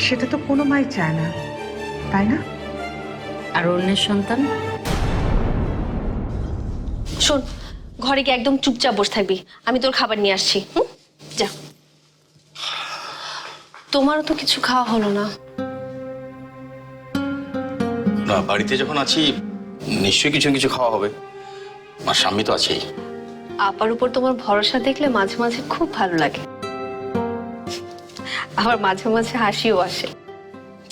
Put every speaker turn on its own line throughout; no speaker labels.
সেটা তো কোনো মাই চায় না, তাই না?
আর অন্যের সন্তান?
শোন, ঘরে গিয়ে একদম চুপচাপ বসে থাকবি, আমি তোর খাবার নিয়ে আসছি। হুম, যা। তোমারও তো কিছু খাওয়া হলো না।
না, বাড়িতে যখন আছি নিশ্চয়ই কিছু কিছু খাওয়া হবে। আর স্বামী তো আছেই।
আপার উপর তোমার ভরসা দেখলে মাঝে মাঝে খুব ভালো লাগে, আবার মাঝে মাঝে হাসিও আসে।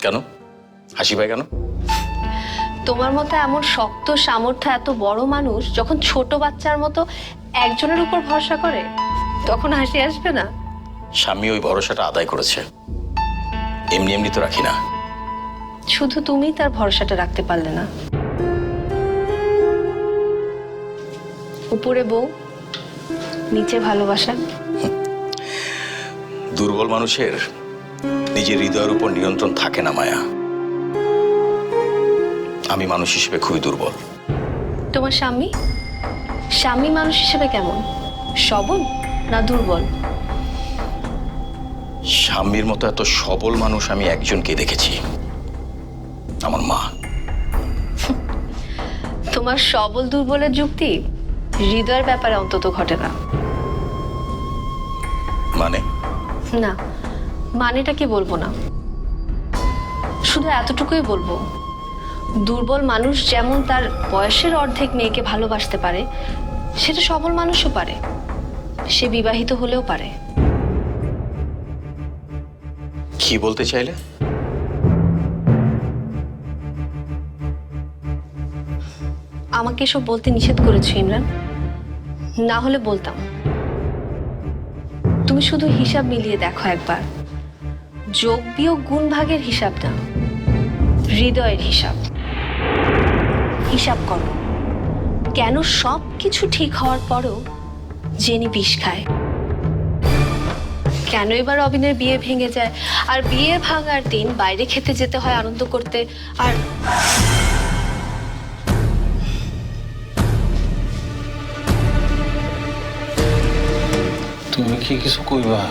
কেন হাসি পায় কেন?
তোমার মতো এমন শক্ত সামর্থ্য এত বড় মানুষ যখন ছোট বাচ্চার মতো একজনের উপর ভরসা করে, তখন হাসি আসবে না?
স্বামী ওই ভরসাটা আদায় করেছে, এমনি এমনি তো রাখি না।
শুধু তুমি তার ভরসাটা রাখতে পারলে না। উপরে বউ, নিচে ভালোবাসা।
দুর্বল মানুষের নিজের হৃদয়ের উপর নিয়ন্ত্রণ থাকে না মায়া। আমি মানুষ হিসেবে খুবই দুর্বল।
তোমার স্বামী, স্বামী মানুষ হিসেবে কেমন? সবল না দুর্বল?
স্বামীর মতো এত সবল মানুষ আমি একজনকে দেখেছি, আমার মা।
তোমার সবল দুর্বলের যুক্তি হৃদয়ের ব্যাপারে অন্তত ঘটে না।
মানে?
না, মানেটা কি বলবো না, শুধু এতটুকুই বলবো, দুর্বল মানুষ যেমন তার বয়সের অর্ধেক মেয়েকে ভালোবাসতে পারে, সেটা সবল মানুষও পারে। সে বিবাহিত হলেও পারে।
কি বলতে চাইলে?
আমাকে এসব বলতে নিষেধ করেছো ইমরান, না হলে বলতাম। তুমি শুধু হিসাব মিলিয়ে দেখো একবার, যোগ বিয়োগ গুণ ভাগের হিসাব না, হৃদয়ের হিসাব। হিসাব করো, কেন সব কিছু ঠিক হওয়ার পরও জেনি বিষ খায়? কেন এবার রবিনের বিয়ে ভেঙে যায়, আর বিয়ে ভাঙার দিন বাইরে খেতে যেতে হয় আনন্দ করতে? আর
তুমি কি কিছু কইবা?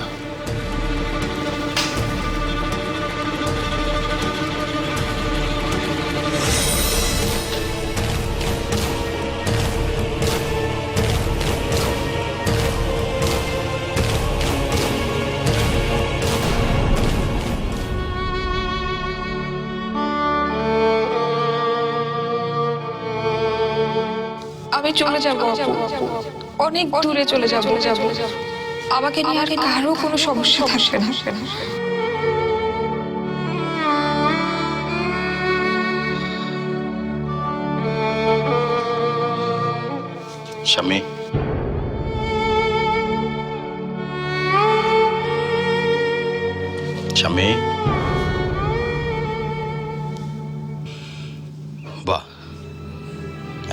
আমি চলে যাব, অনেক দূরে চলে যাব। আমাকে নিয়ে আর কারো কোনো সমস্যা থাকবে না।
স্বামী, স্বামী। বাহ,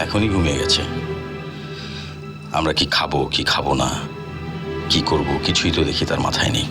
এখনই ঘুমিয়ে গেছে। আমরা কি খাবো কি খাবো না, কি করব কিছুই তো দেখি তার মাথায় নেই।